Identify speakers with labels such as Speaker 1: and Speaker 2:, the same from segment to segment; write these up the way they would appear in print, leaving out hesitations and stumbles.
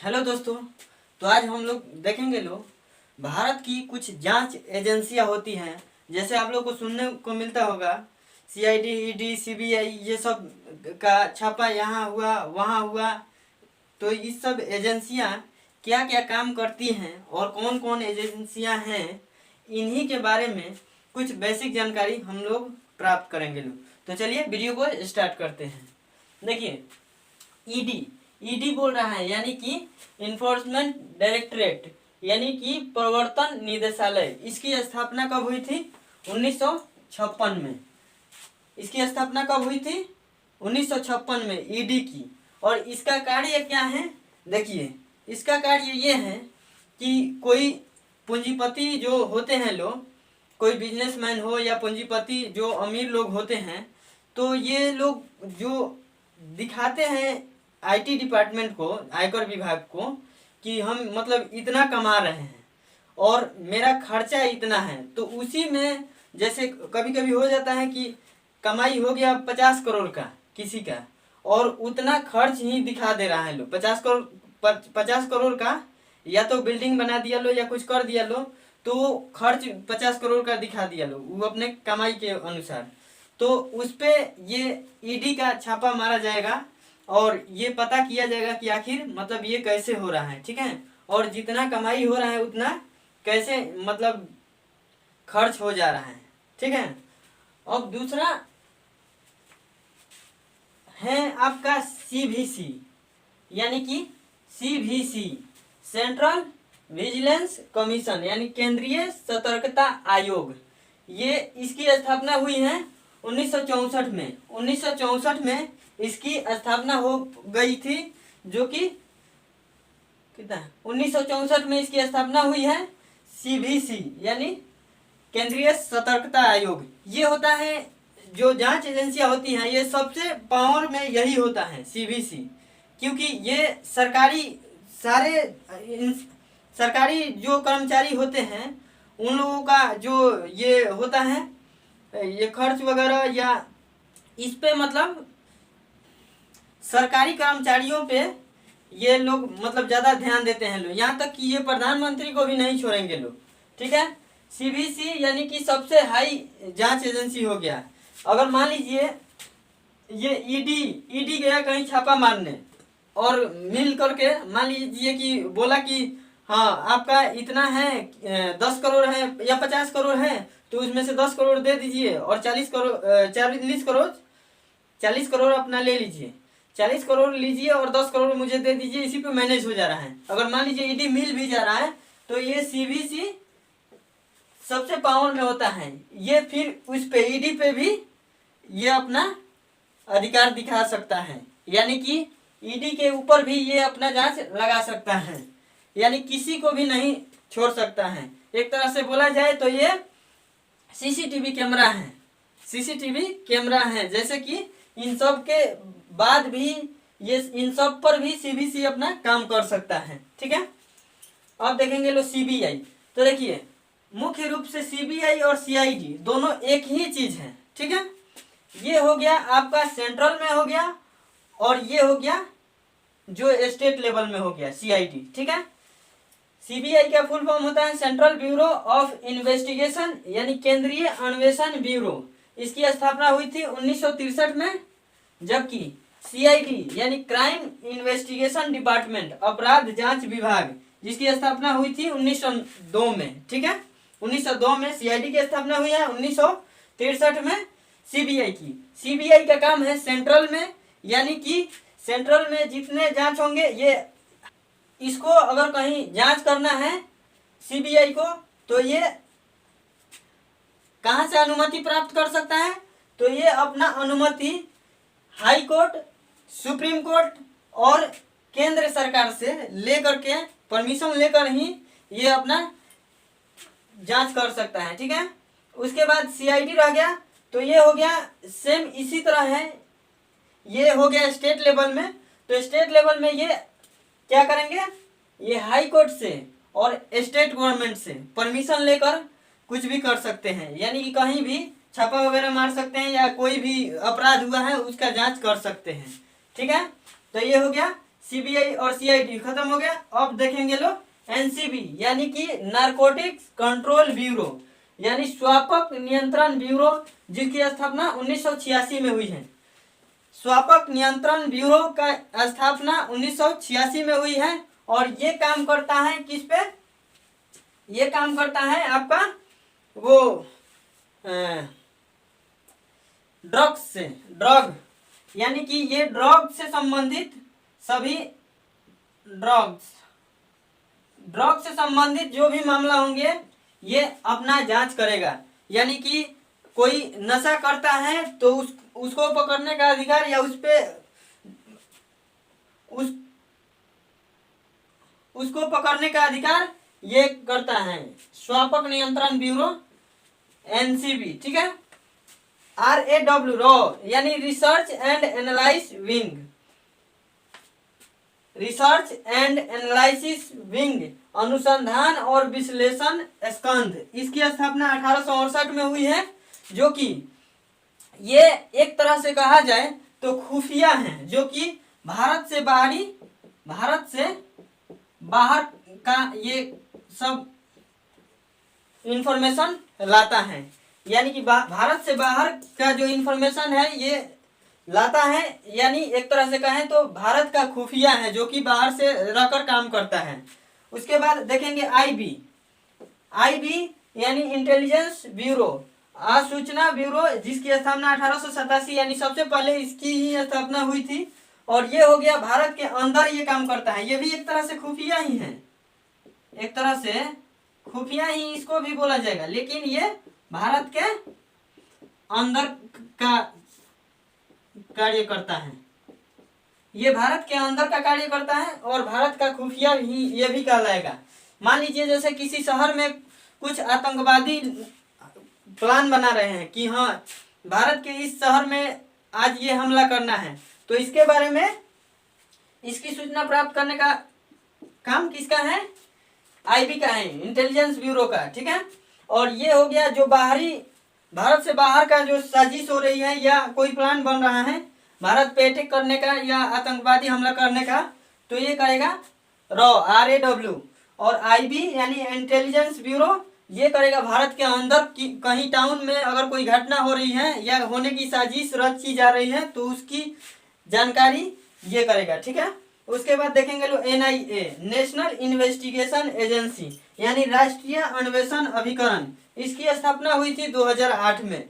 Speaker 1: Hello दोस्तों। तो आज हम लोग देखेंगे भारत की कुछ जांच एजेंसियां होती हैं। जैसे आप लोग को सुनने को मिलता होगा सीआईडी, ईडी, सीबीआई, ये सब का छापा यहाँ हुआ वहाँ हुआ। तो इस सब एजेंसियां क्या क्या काम करती हैं और कौन कौन एजेंसियां हैं, इन्हीं के बारे में कुछ बेसिक जानकारी हम लोग प्राप्त करेंगे तो चलिए वीडियो को स्टार्ट करते हैं। देखिए, ईडी ईडी बोल रहा है यानी कि इन्फोर्समेंट डायरेक्टरेट, यानी कि प्रवर्तन निदेशालय। इसकी स्थापना कब हुई थी? 1956 में। इसकी स्थापना कब हुई थी? 1956 में ईडी की। और इसका कार्य क्या है? देखिए, इसका कार्य ये है कि कोई पूंजीपति जो होते हैं लोग, कोई बिजनेसमैन हो या पूंजीपति जो अमीर लोग होते हैं, तो ये लोग जो दिखाते हैं आईटी डिपार्टमेंट को, आयकर विभाग को, कि हम मतलब इतना कमा रहे हैं और मेरा खर्चा इतना है, तो उसी में जैसे कभी कभी हो जाता है कि कमाई हो गया 50 करोड़ का किसी का, और उतना खर्च ही दिखा दे रहा है लोग। 50 करोड़ का या तो बिल्डिंग बना दिया लो या कुछ कर दिया लो, तो खर्च 50 करोड़ का दिखा दिया लो वो अपने कमाई के अनुसार। तो उस पे ये ईडी का छापा मारा जाएगा और ये पता किया जाएगा कि आखिर मतलब ये कैसे हो रहा है, ठीक है, और जितना कमाई हो रहा है उतना कैसे मतलब खर्च हो जा रहा है, ठीक है। अब दूसरा है आपका सीवीसी, यानी कि सीवीसी सेंट्रल विजिलेंस कमीशन, यानी केंद्रीय सतर्कता आयोग। ये इसकी स्थापना हुई है 1964 में। 1964 में इसकी स्थापना हो गई थी, जो कि कितना 1964 में इसकी स्थापना हुई है। सीवीसी यानी केंद्रीय सतर्कता आयोग। ये होता है जो जांच एजेंसियां होती हैं, ये सबसे पावर में यही होता है सीवीसी, क्योंकि ये सरकारी जो कर्मचारी होते हैं उन लोगों का जो ये होता है, ये खर्च वगैरह या इस पे मतलब सरकारी कर्मचारियों पे ये लोग मतलब ज़्यादा ध्यान देते हैं लोग, यहाँ तक कि ये प्रधानमंत्री को भी नहीं छोड़ेंगे लोग, ठीक है। सीबीसी यानी कि सबसे हाई जांच एजेंसी हो गया। अगर मान लीजिए ये ईडी गया कहीं छापा मारने और मिल करके मान लीजिए कि बोला कि हाँ आपका इतना है, 10 करोड़ है या 50 करोड़ है, तो उसमें से 10 करोड़ दे दीजिए और 40 करोड़ अपना ले लीजिए। 40 करोड़ लीजिए और 10 करोड़ मुझे दे दीजिए, इसी पे मैनेज हो जा रहा है। अगर मान लीजिए ईडी मिल भी जा रहा है तो ये सीवीसी सबसे पावर में होता है। ये फिर उस पे ईडी पे भी ये अपना अधिकार दिखा सकता है, यानी कि ईडी के ऊपर भी ये अपना जांच लगा सकता है, यानी किसी को भी नहीं छोड़ सकता है। एक तरह से बोला जाए तो ये सीसीटीवी कैमरा है। सीसीटीवी कैमरा है, जैसे कि इन सब के बाद भी ये इन सब पर भी सीबीसी अपना काम कर सकता है, ठीक है। अब देखेंगे लो सीबीआई। तो देखिए, मुख्य रूप से सीबीआई और सीआईडी दोनों एक ही चीज है, ठीक है। ये हो गया आपका सेंट्रल में हो गया, और ये हो गया जो स्टेट लेवल में हो गया सीआईडी, ठीक है। सीबीआई का फुल फॉर्म होता है सेंट्रल ब्यूरो ऑफ इन्वेस्टिगेशन, यानी केंद्रीय अन्वेषण ब्यूरो। इसकी स्थापना हुई थी 1963 में, जबकि सीआईडी यानी क्राइम इन्वेस्टिगेशन डिपार्टमेंट, अपराध जांच विभाग, जिसकी स्थापना हुई थी 1902 में, ठीक है। 1902 में सीआईडी की स्थापना हुई है, 1963 में सीबीआई की। सीबीआई का काम है सेंट्रल में, यानी कि सेंट्रल में जितने जांच होंगे, ये इसको अगर कहीं जांच करना है सीबीआई को, तो ये कहां से अनुमति प्राप्त कर सकता है? तो ये अपना अनुमति हाई कोर्ट, सुप्रीम कोर्ट और केंद्र सरकार से लेकर के परमिशन लेकर ही ये अपना जांच कर सकता है, ठीक है। उसके बाद सीआईडी रह गया, तो ये हो गया सेम इसी तरह है। ये हो गया स्टेट लेवल में। तो स्टेट लेवल में ये क्या करेंगे? ये हाई कोर्ट से और स्टेट गवर्नमेंट से परमिशन लेकर कुछ भी कर सकते हैं, यानी कि कहीं भी छापा वगैरह मार सकते हैं या कोई भी अपराध हुआ है उसका जांच कर सकते हैं, ठीक है। तो ये हो गया सीबीआई और सीआईडी खत्म हो गया। अब देखेंगे लो एनसीबी यानी कि नारकोटिक्स कंट्रोल ब्यूरो यानी स्वापक नियंत्रण ब्यूरो, जिसकी स्थापना 1986 में हुई है। स्वापक नियंत्रण ब्यूरो का स्थापना 1986 में हुई है और ये काम करता है किस पे, ये काम करता है आपका वो ड्रग्स से, ड्रग यानी कि ये ड्रग से संबंधित सभी ड्रग से संबंधित जो भी मामला होंगे ये अपना जांच करेगा। यानी कि कोई नशा करता है तो उसको पकड़ने का अधिकार या उसको पकड़ने का अधिकार ये करता है स्वापक नियंत्रण ब्यूरो एनसीबी, ठीक है। RAW रॉ यानी research and analysis wing, research and analysis wing अनुसंधान और विश्लेषण स्कंध, इसकी स्थापना 1868 में हुई है। जो कि ये एक तरह से कहा जाए तो खुफिया है, जो कि भारत से बाहर का ये सब इंफॉर्मेशन लाता है। यानी कि भारत से बाहर का जो इंफॉर्मेशन है ये लाता है, यानी एक तरह से कहें तो भारत का खुफिया है जो कि बाहर से रहकर काम करता है। उसके बाद देखेंगे आईबी यानी इंटेलिजेंस ब्यूरो, आसूचना ब्यूरो, जिसकी स्थापना 1887 यानी सबसे पहले इसकी ही स्थापना हुई थी। और ये हो गया भारत के अंदर ये काम करता है, ये भी एक तरह से खुफिया ही है, एक तरह से खुफिया ही इसको भी बोला जाएगा, लेकिन ये भारत के अंदर का कार्य करता है, ये भारत के अंदर का कार्य करता है और भारत का खुफिया ही ये भी कहलाएगा। मान लीजिए जैसे किसी शहर में कुछ आतंकवादी प्लान बना रहे हैं कि हाँ भारत के इस शहर में आज ये हमला करना है, तो इसके बारे में इसकी सूचना प्राप्त करने का काम किसका है, आईबी का है, इंटेलिजेंस ब्यूरो का, ठीक है। और ये हो गया जो बाहरी, भारत से बाहर का जो साजिश हो रही है या कोई प्लान बन रहा है भारत पे अटैक करने का या आतंकवादी हमला करने का, तो ये करेगा RAW। और आईबी यानी इंटेलिजेंस ब्यूरो ये करेगा भारत के अंदर कहीं टाउन में अगर कोई घटना हो रही है या होने की साजिश रची जा रही है तो उसकी जानकारी ये करेगा, ठीक है। उसके बाद देखेंगे लो NIA नेशनल इन्वेस्टिगेशन एजेंसी यानी राष्ट्रीय अन्वेषण अभिकरण, इसकी स्थापना हुई थी 2008 में।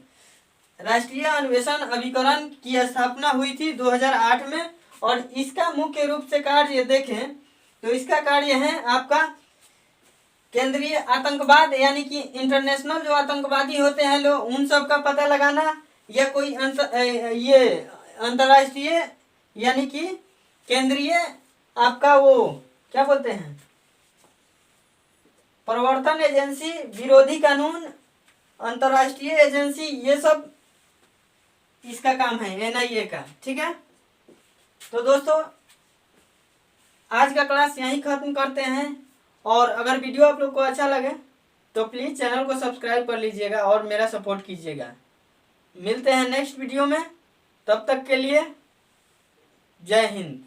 Speaker 1: राष्ट्रीय अन्वेषण अभिकरण की स्थापना हुई थी 2008 में और इसका मुख्य रूप से कार्य देखें तो इसका कार्य है आपका केंद्रीय आतंकवाद यानी कि इंटरनेशनल जो आतंकवादी होते हैं लोग उन सब का पता लगाना, या कोई ये अंतर्राष्ट्रीय यानी कि केंद्रीय आपका वो क्या बोलते हैं प्रवर्तन एजेंसी, विरोधी कानून, अंतर्राष्ट्रीय एजेंसी, ये सब इसका काम है NIA का, ठीक है। तो दोस्तों आज का क्लास यहीं खत्म करते हैं और अगर वीडियो आप लोग को अच्छा लगे तो प्लीज़ चैनल को सब्सक्राइब कर लीजिएगा और मेरा सपोर्ट कीजिएगा। मिलते हैं नेक्स्ट वीडियो में, तब तक के लिए जय हिंद।